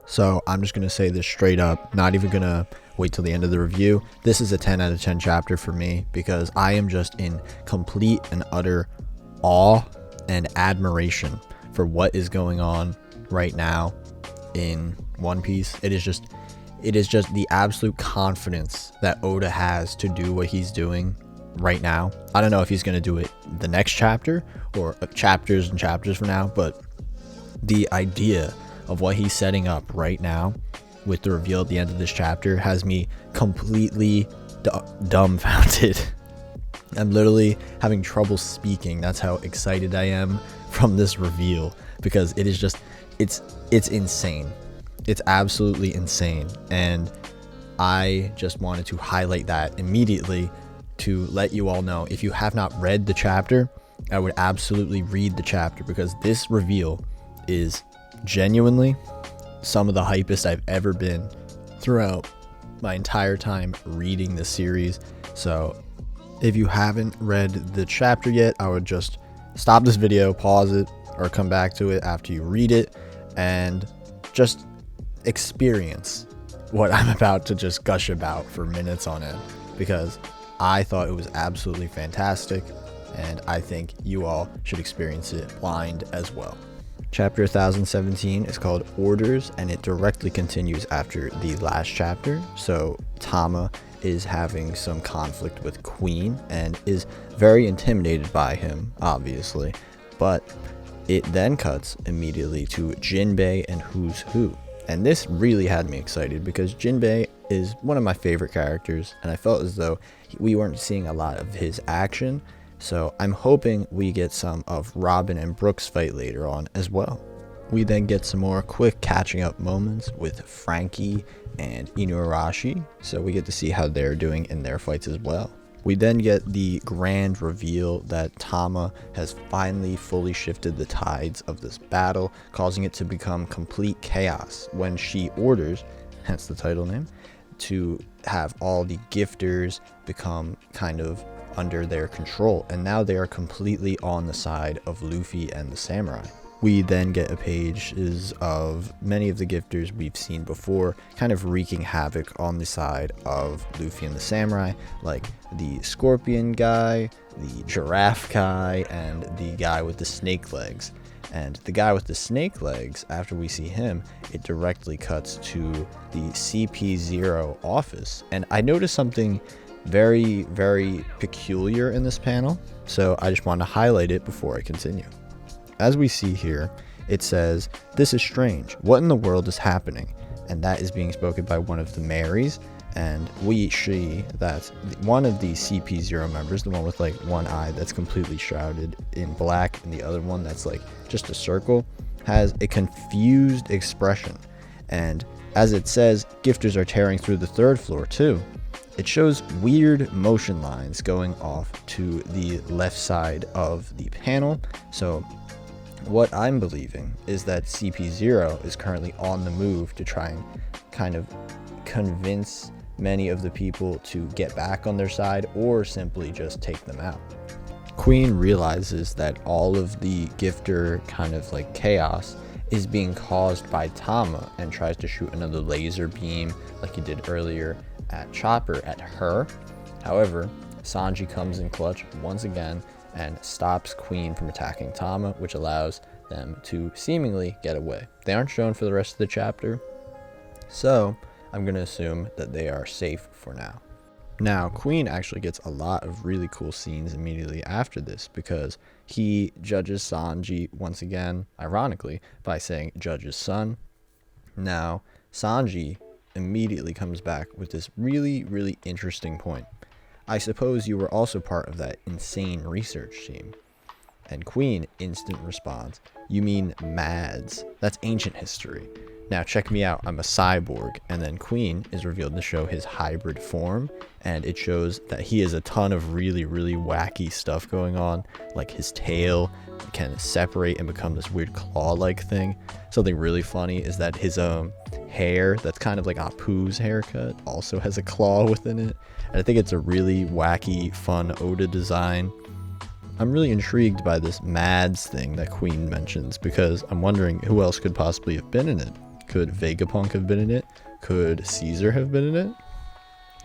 So I'm just going to say this straight up, not even going to wait till the end of the review. This is a 10 out of 10 chapter for me because I am just in complete and utter awe and admiration for what is going on right now in One Piece. It is just the absolute confidence that Oda has to do what he's doing right now. I don't know if he's going to do it the next chapter or chapters and chapters from now, but the idea of what he's setting up right now with the reveal at the end of this chapter has me completely dumbfounded. I'm literally having trouble speaking. That's how excited I am from this reveal, because it is just, it's insane. It's absolutely insane. And I just wanted to highlight that immediately to let you all know, if you have not read the chapter, I would absolutely read the chapter, because this reveal is genuinely some of the hypest I've ever been throughout my entire time reading this series. So if you haven't read the chapter yet, I would just stop this video, pause it, or come back to it after you read it and just experience what I'm about to just gush about for minutes on end, because I thought it was absolutely fantastic, and I think you all should experience it blind as well. Chapter 1017 is called Orders, and it directly continues after the last chapter. So Tama is having some conflict with Queen and is very intimidated by him, obviously, but it then cuts immediately to Jinbei and Who's Who. And this really had me excited because Jinbei is one of my favorite characters, and I felt as though we weren't seeing a lot of his action. So I'm hoping we get some of Robin and Brooks' fight later on as well. We then get some more quick catching up moments with Frankie and Inuarashi, so we get to see how they're doing in their fights as well. We then get the grand reveal that Tama has finally fully shifted the tides of this battle, causing it to become complete chaos when she orders, hence the title name, to have all the gifters become kind of under their control, and now they are completely on the side of Luffy and the samurai. We then get a pages of many of the gifters we've seen before, kind of wreaking havoc on the side of Luffy and the samurai, like the scorpion guy, the giraffe guy, and the guy with the snake legs. And the guy with the snake legs, after we see him, it directly cuts to the CP0 office. And I noticed something very, very peculiar in this panel, so I just want to highlight it before I continue. As we see here, it says, "This is strange. What in the world is happening?" And that is being spoken by one of the Marys, and she, that's one of the CP0 members, the one with like one eye that's completely shrouded in black, and the other one that's like just a circle, has a confused expression. And as it says, gifters are tearing through the third floor too. It shows weird motion lines going off to the left side of the panel. So what I'm believing is that CP0 is currently on the move to try and kind of convince many of the people to get back on their side, or simply just take them out. Queen realizes that all of the gifter kind of like chaos is being caused by Tama, and tries to shoot another laser beam like he did earlier at Chopper at her. However, Sanji comes in clutch once again and stops Queen from attacking Tama, which allows them to seemingly get away. They aren't shown for the rest of the chapter, so I'm going to assume that they are safe for now. Now, Queen actually gets a lot of really cool scenes immediately after this, because he judges Sanji once again, ironically, by saying judge's son. Now, Sanji immediately comes back with this really, really interesting point. "I suppose you were also part of that insane research team." And Queen instant response, "You mean Mads? That's ancient history. Now check me out, I'm a cyborg." And then Queen is revealed to show his hybrid form, and it shows that he has a ton of really, really wacky stuff going on, like his tail can separate and become this weird claw-like thing. Something really funny is that his hair, that's kind of like Apu's haircut, also has a claw within it. And I think it's a really wacky, fun Oda design. I'm really intrigued by this Mads thing that Queen mentions, because I'm wondering who else could possibly have been in it. Could Vegapunk have been in it? Could Caesar have been in it?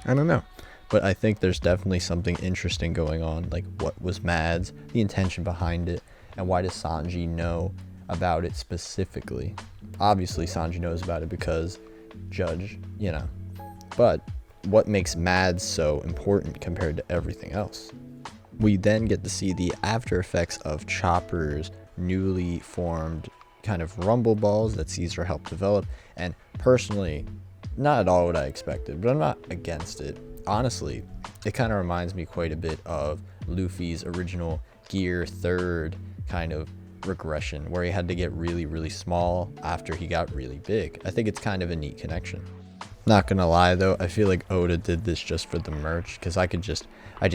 I don't know. But I think there's definitely something interesting going on, like what was Mads, the intention behind it, and why does Sanji know about it specifically? Obviously, Sanji knows about it because Judge, But what makes Mads so important compared to everything else? We then get to see the after effects of Chopper's newly formed kind of rumble balls that Caesar helped develop, and personally, not at all what I expected, but I'm not against it. Honestly, it kind of reminds me quite a bit of Luffy's original Gear 3rd kind of regression, where he had to get really, really small after he got really big. I think it's kind of a neat connection. Not gonna lie though, I feel like Oda did this just for the merch, because I just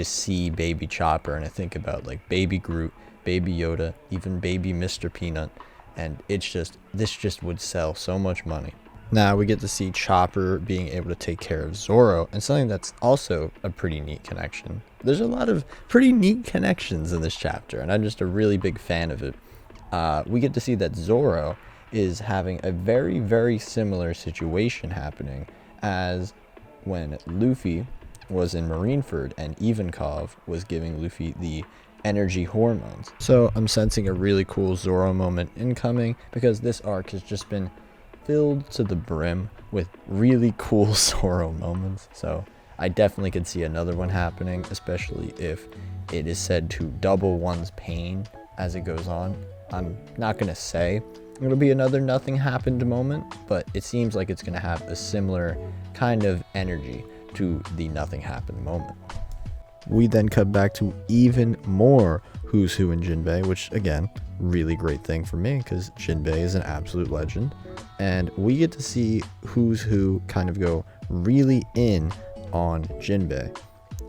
see Baby Chopper and I think about like Baby Groot, Baby Yoda, even Baby Mr. Peanut, and this just would sell so much money. Now we get to see Chopper being able to take care of Zoro, and something that's also a pretty neat connection. There's a lot of pretty neat connections in this chapter, and I'm just a really big fan of it. We get to see that Zoro is having a very, very similar situation happening as when Luffy was in Marineford and Ivankov was giving Luffy the energy hormones. So I'm sensing a really cool Zoro moment incoming, because this arc has just been filled to the brim with really cool Zoro moments. So I definitely could see another one happening, especially if it is said to double one's pain as it goes on. I'm not going to say it'll be another nothing happened moment, but it seems like it's going to have a similar kind of energy to the nothing happened moment. We then cut back to even more Who's Who in Jinbei, which again, really great thing for me because Jinbei is an absolute legend. And we get to see Who's Who kind of go really in on Jinbei.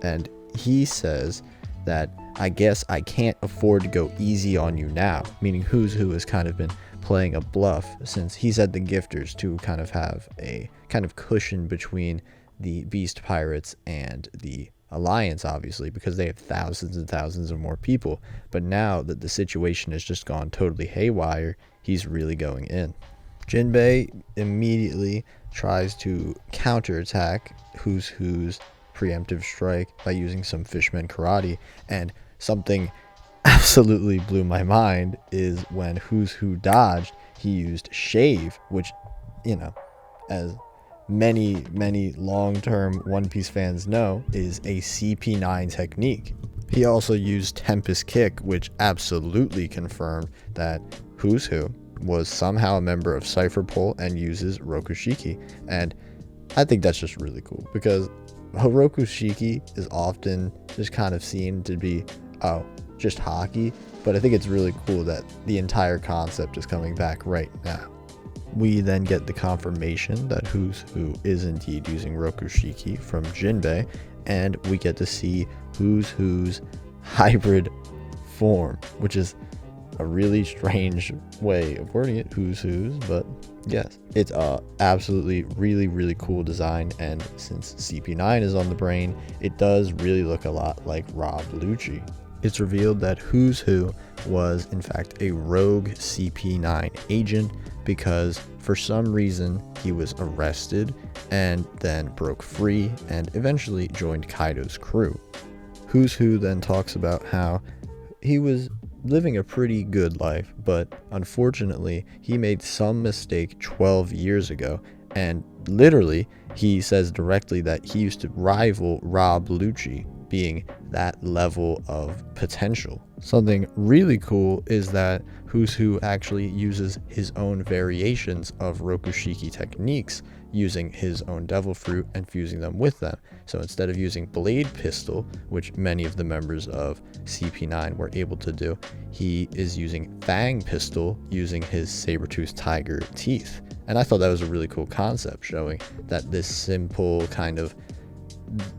And he says that, I guess I can't afford to go easy on you now, meaning Who's Who has kind of been playing a bluff since he's at the gifters to kind of have a kind of cushion between the Beast Pirates and the Alliance, obviously, because they have thousands and thousands of more people. But now that the situation has just gone totally haywire, he's really going in. Jinbei immediately tries to counterattack Who's Who's preemptive strike by using some Fishman karate, and something absolutely blew my mind is when Who's Who dodged, he used shave, which, as many long-term One Piece fans know, is a CP9 technique. He also used Tempest Kick, which absolutely confirmed that Who's Who was somehow a member of Cypher Pole and uses Rokushiki. And I think that's just really cool, because Rokushiki is often just kind of seen to be, just hockey, but I think it's really cool that the entire concept is coming back right now. We then get the confirmation that Who's Who is indeed using Rokushiki from Jinbei, and we get to see Who's Who's hybrid form, which is a really strange way of wording it, Who's Who's, but yes, it's a absolutely really cool design, and since CP9 is on the brain, it does really look a lot like Rob Lucci. It's revealed that Who's Who was in fact a rogue CP9 agent, because for some reason he was arrested and then broke free and eventually joined Kaido's crew. Who's Who then talks about how he was living a pretty good life, but unfortunately he made some mistake 12 years ago, and literally he says directly that he used to rival Rob Lucci, being that level of potential. Something really cool is that Who's Who actually uses his own variations of Rokushiki techniques, using his own devil fruit and fusing them with them. So instead of using blade pistol, which many of the members of CP9 were able to do, he is using fang pistol using his saber-toothed tiger teeth. And I thought that was a really cool concept, showing that this simple kind of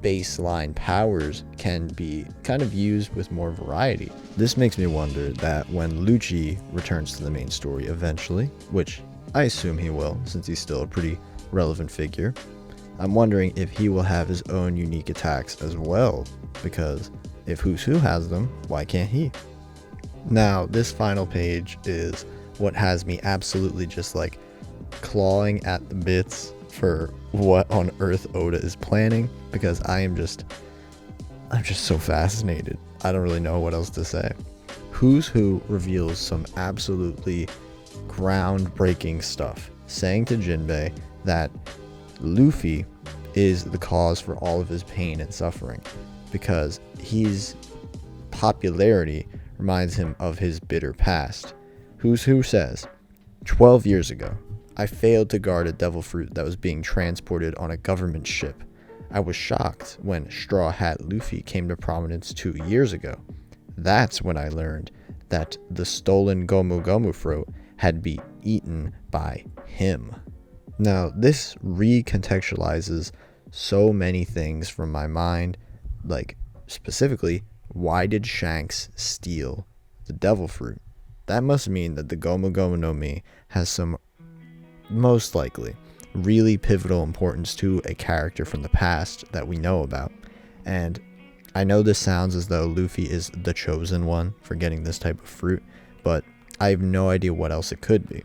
baseline powers can be kind of used with more variety. This makes me wonder that when Lucci returns to the main story eventually, which I assume he will since he's still a pretty relevant figure, I'm wondering if he will have his own unique attacks as well, because if Who's Who has them, why can't he? Now, this final page is what has me absolutely just like clawing at the bits for what on earth Oda is planning, because I'm just so fascinated. I don't really know what else to say. Who's Who reveals some absolutely groundbreaking stuff, saying to Jinbei that Luffy is the cause for all of his pain and suffering, because his popularity reminds him of his bitter past. Who's Who says, 12 years ago, I failed to guard a devil fruit that was being transported on a government ship. I was shocked when Straw Hat Luffy came to prominence 2 years ago. That's when I learned that the stolen Gomu Gomu fruit had been eaten by him. Now, this recontextualizes so many things from my mind, like specifically, why did Shanks steal the devil fruit? That must mean that the Gomu Gomu no Mi has some, most likely, really pivotal importance to a character from the past that we know about. And I know this sounds as though Luffy is the chosen one for getting this type of fruit, but I have no idea what else it could be.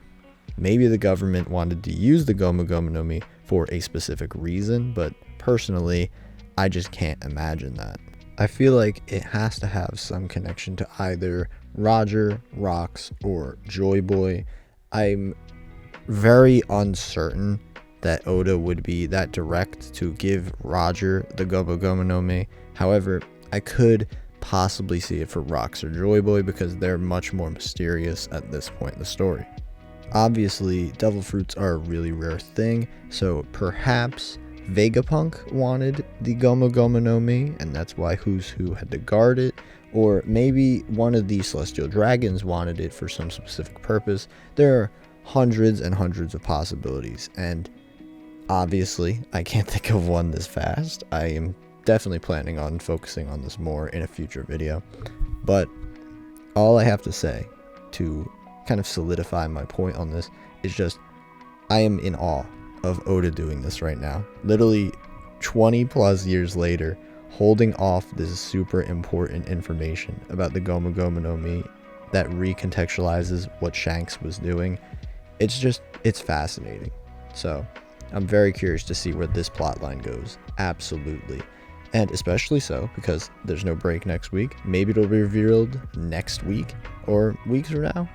Maybe the government wanted to use the Gomu Gomu no Mi for a specific reason, but personally, I just can't imagine that. I feel like it has to have some connection to either Roger, Rocks, or Joy Boy. I'm very uncertain that Oda would be that direct to give Roger the Gomu Gomu no Mi. However, I could possibly see it for Rocks or Joy Boy because they're much more mysterious at this point in the story. Obviously, devil fruits are a really rare thing, so perhaps Vegapunk wanted the Gomu Gomu no Mi, and that's why Who's Who had to guard it. Or maybe one of the Celestial Dragons wanted it for some specific purpose. There are hundreds and hundreds of possibilities, and obviously, I can't think of one this fast. I am definitely planning on focusing on this more in a future video. But all I have to say to kind of solidify my point on this is just, I am in awe of Oda doing this right now. Literally 20 plus years later, holding off this super important information about the Gomu Gomu no Mi that recontextualizes what Shanks was doing. It's fascinating. So I'm very curious to see where this plotline goes. Absolutely. And especially so because there's no break next week. Maybe it'll be revealed next week or weeks from now.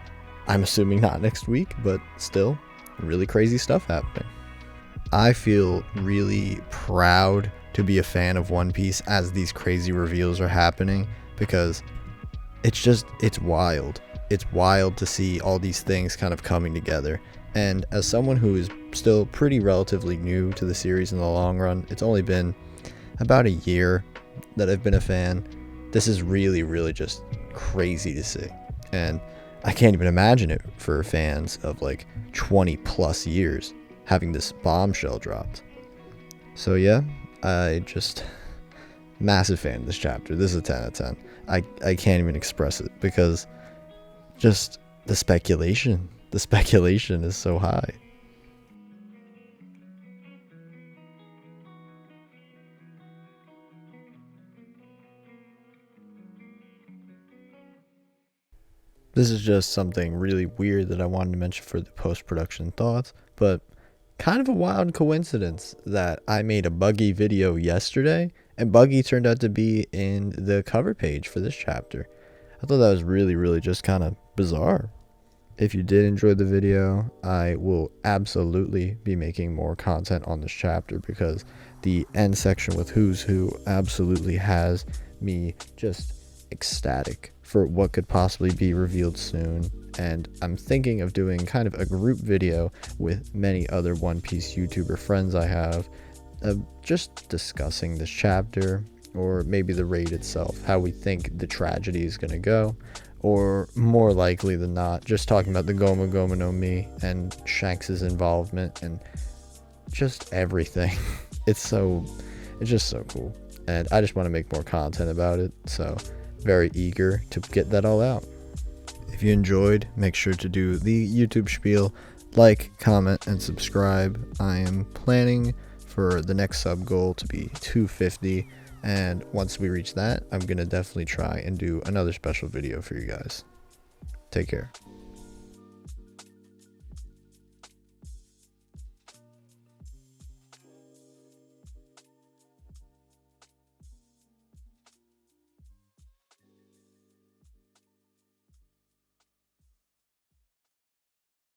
I'm assuming not next week, but still really crazy stuff happening. I feel really proud to be a fan of One Piece as these crazy reveals are happening, because it's wild. It's wild to see all these things kind of coming together. And as someone who is still pretty relatively new to the series in the long run, it's only been about a year that I've been a fan. This is really, really just crazy to see. And I can't even imagine it for fans of like 20 plus years having this bombshell dropped. So yeah, massive fan of this chapter. This is a 10 out of 10. I can't even express it because just the speculation is so high. This is just something really weird that I wanted to mention for the post-production thoughts, but kind of a wild coincidence that I made a Buggy video yesterday, and Buggy turned out to be in the cover page for this chapter. I thought that was really, really just kind of bizarre. If you did enjoy the video, I will absolutely be making more content on this chapter because the end section with Who's Who absolutely has me just ecstatic for what could possibly be revealed soon. And I'm thinking of doing kind of a group video with many other One Piece YouTuber friends I have, just discussing this chapter, or maybe the raid itself, how we think the tragedy is going to go, or more likely than not, just talking about the Gomu Gomu no Mi and Shanks' involvement and just everything. It's just so cool, and I just want to make more content about it, so very eager to get that all out. If you enjoyed, make sure to do the YouTube spiel, like, comment, and subscribe. I am planning for the next sub goal to be 250, and once we reach that, I'm going to definitely try and do another special video for you guys. Take care.